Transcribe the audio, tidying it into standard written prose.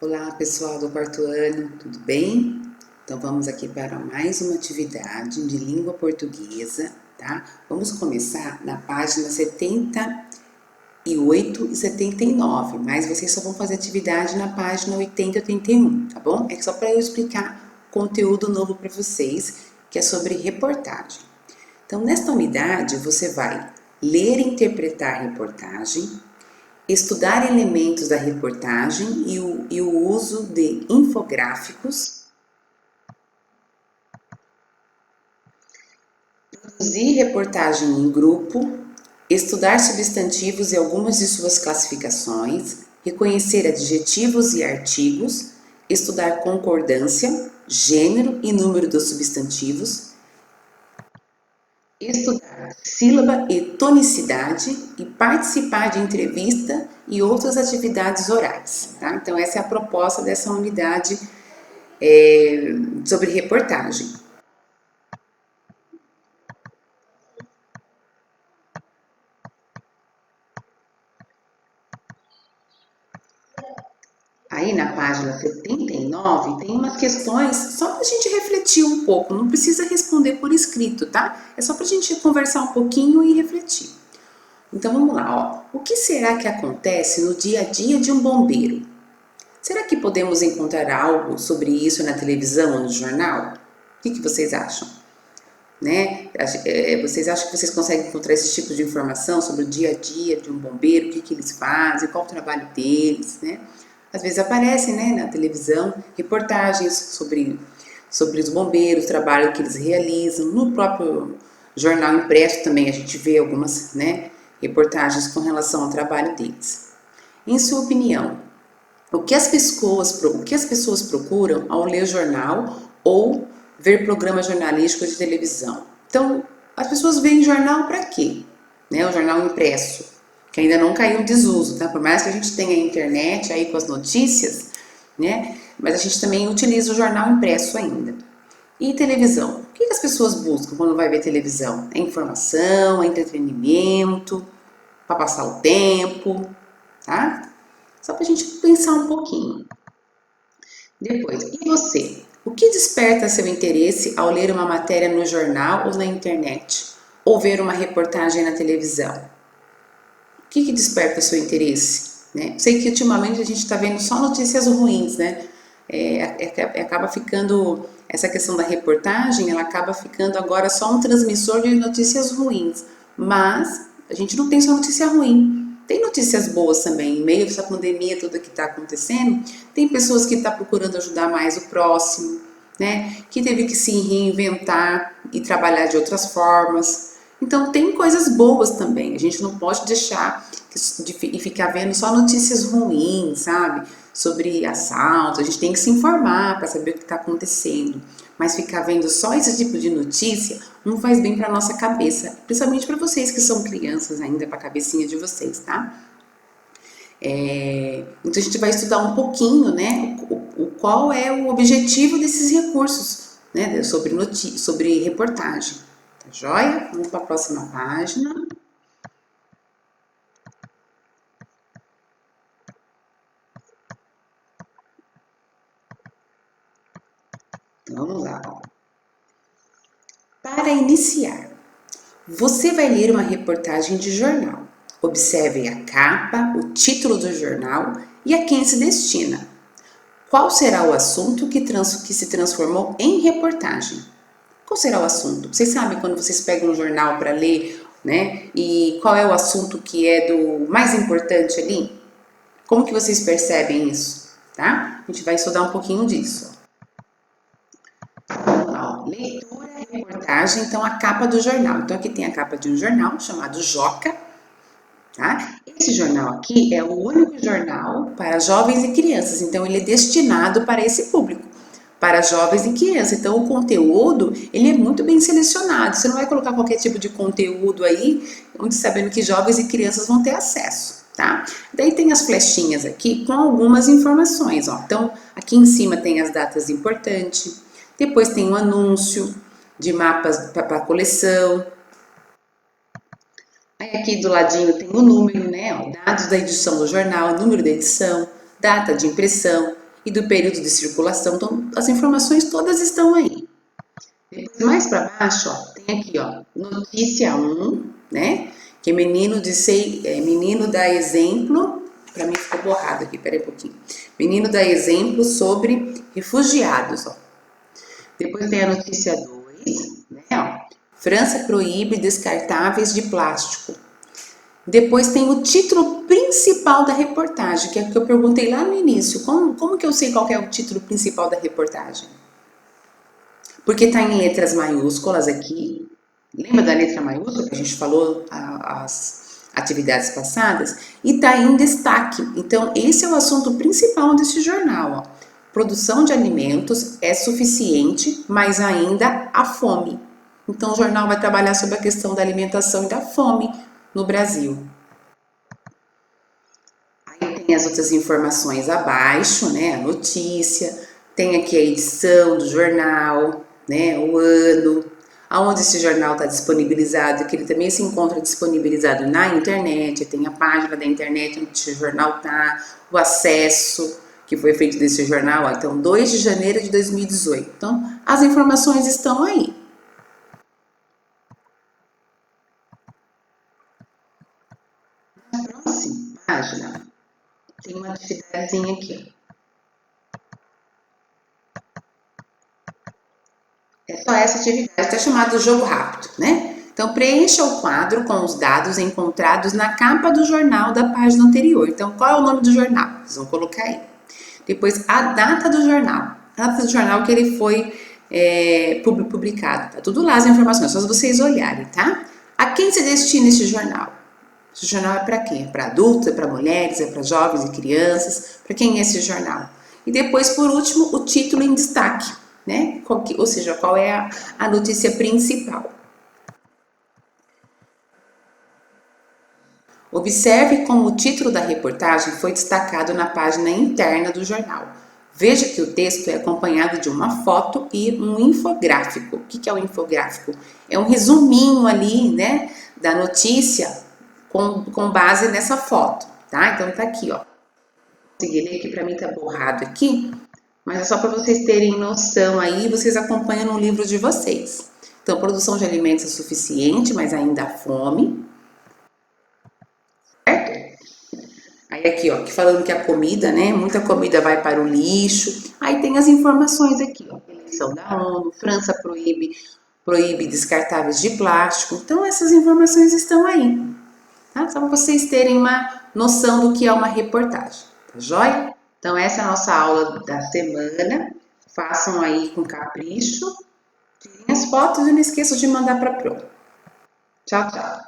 Olá, pessoal do quarto ano, tudo bem? Então vamos aqui para mais uma atividade de língua portuguesa, tá? Vamos começar na página 78 e 79, mas vocês só vão fazer atividade na página 80 e 81, tá bom? É só para eu explicar conteúdo novo para vocês, que é sobre reportagem. Então, nesta unidade, você vai ler e interpretar a reportagem, estudar elementos da reportagem e o uso de infográficos, produzir reportagem em grupo, estudar substantivos e algumas de suas classificações, reconhecer adjetivos e artigos, estudar concordância, gênero e número dos substantivos, estudar sílaba e tonicidade e participar de entrevista e outras atividades orais. Tá? Então, essa é a proposta dessa unidade sobre reportagem. Aí na página 79 tem umas questões só para a gente refletir um pouco, não precisa responder por escrito, tá? É só para a gente conversar um pouquinho e refletir. Então vamos lá, ó. O que será que acontece no dia a dia de um bombeiro? Será que podemos encontrar algo sobre isso na televisão ou no jornal? O que vocês acham? Né? Vocês acham que vocês conseguem encontrar esse tipo de informação sobre o dia a dia de um bombeiro, o que eles fazem, qual o trabalho deles, né? Às vezes aparecem, né, na televisão reportagens sobre os bombeiros, o trabalho que eles realizam. No próprio jornal impresso também a gente vê algumas, né, reportagens com relação ao trabalho deles. Em sua opinião, o que as pessoas procuram ao ler jornal ou ver programas jornalísticos de televisão? Então, as pessoas veem jornal para quê? Né, o jornal impresso, que ainda não caiu em desuso, tá? Por mais que a gente tenha a internet aí com as notícias, né? Mas a gente também utiliza o jornal impresso ainda. E televisão? O que as pessoas buscam quando vai ver televisão? É informação, é entretenimento, para passar o tempo, tá? Só para a gente pensar um pouquinho. Depois, e você? O que desperta seu interesse ao ler uma matéria no jornal ou na internet? Ou ver uma reportagem na televisão? O que desperta seu interesse? Né? Sei que ultimamente a gente está vendo só notícias ruins, né? Acaba ficando, essa questão da reportagem, ela acaba ficando agora só um transmissor de notícias ruins. Mas a gente não tem só notícia ruim. Tem notícias boas também, em meio a essa pandemia toda que está acontecendo, tem pessoas que estão procurando ajudar mais o próximo, né? Que teve que se reinventar e trabalhar de outras formas. Então tem coisas boas também, a gente não pode deixar e ficar vendo só notícias ruins, sabe? Sobre assalto, a gente tem que se informar para saber o que está acontecendo. Mas ficar vendo só esse tipo de notícia não faz bem para nossa cabeça, principalmente para vocês que são crianças ainda, para a cabecinha de vocês, tá? Então a gente vai estudar um pouquinho, né? Qual é o objetivo desses recursos, né? Sobre reportagem. Tá joia? Vamos para a próxima página. Vamos lá. Ó. Para iniciar, você vai ler uma reportagem de jornal. Observe a capa, o título do jornal e a quem se destina. Qual será o assunto que se transformou em reportagem? Qual será o assunto? Vocês sabem quando vocês pegam um jornal para ler, né? E qual é o assunto que é do mais importante ali? Como que vocês percebem isso? Tá? A gente vai estudar um pouquinho disso. Ó, leitura, reportagem, então a capa do jornal. Então aqui tem a capa de um jornal chamado Joca, tá? Esse jornal aqui é o único jornal para jovens e crianças, então ele é destinado para esse público, para jovens e crianças. Então o conteúdo, ele é muito bem selecionado. Você não vai colocar qualquer tipo de conteúdo aí, onde sabendo que jovens e crianças vão ter acesso, tá? Daí tem as flechinhas aqui com algumas informações, ó. Então aqui em cima tem as datas importantes, depois tem um anúncio de mapas para coleção. Aí aqui do ladinho tem o número, né? Ó, dados da edição do jornal, número da edição, data de impressão, e do período de circulação. Então, as informações todas estão aí. Depois, mais para baixo, ó, tem aqui, ó, notícia 1, né? Que menino dá exemplo. Para mim ficou borrado aqui, peraí um pouquinho. Menino dá exemplo sobre refugiados, ó. Depois tem a notícia 2, né? Ó, França proíbe descartáveis de plástico. Depois tem o título principal da reportagem, que é o que eu perguntei lá no início. Como que eu sei qual que é o título principal da reportagem? Porque está em letras maiúsculas aqui. Lembra da letra maiúscula que a gente falou as atividades passadas? E está em destaque. Então, esse é o assunto principal desse jornal. Ó. Produção de alimentos é suficiente, mas ainda há fome. Então, o jornal vai trabalhar sobre a questão da alimentação e da fome no Brasil. Aí tem as outras informações abaixo, né? A notícia, tem aqui a edição do jornal, né? O ano, aonde esse jornal está disponibilizado, que ele também se encontra disponibilizado na internet, tem a página da internet onde esse jornal está, o acesso que foi feito desse jornal, ó, então 2 de janeiro de 2018. Então, as informações estão aí. Na próxima página, tem uma atividadezinha aqui, ó. É só essa atividade, está chamado jogo rápido, né? Então, preencha o quadro com os dados encontrados na capa do jornal da página anterior. Então, qual é o nome do jornal? Vocês vão colocar aí. Depois, a data do jornal. A data do jornal que ele foi publicado. Tá tudo lá as informações, só vocês olharem, tá? A quem se destina esse jornal? Esse jornal é para quem? É para adultos, é para mulheres, é para jovens e crianças? Para quem é esse jornal? E depois, por último, o título em destaque, né? Ou seja, qual é a notícia principal? Observe como o título da reportagem foi destacado na página interna do jornal. Veja que o texto é acompanhado de uma foto e um infográfico. O que é o infográfico? É um resuminho ali, né, da notícia com base nessa foto, tá? Então tá aqui, ó. Vou conseguir ler que para mim tá borrado aqui, mas é só para vocês terem noção aí, vocês acompanham no livro de vocês. Então, produção de alimentos é suficiente, mas ainda há fome. Certo? Aí aqui, ó, falando que a comida, né, muita comida vai para o lixo. Aí tem as informações aqui, ó, eleição da ONU, França proíbe descartáveis de plástico. Então, essas informações estão aí, tá? Só para vocês terem uma noção do que é uma reportagem, tá joia? Então, essa é a nossa aula da semana. Façam aí com capricho. Tirem as fotos e não esqueçam de mandar para a Pro. Tchau, tchau.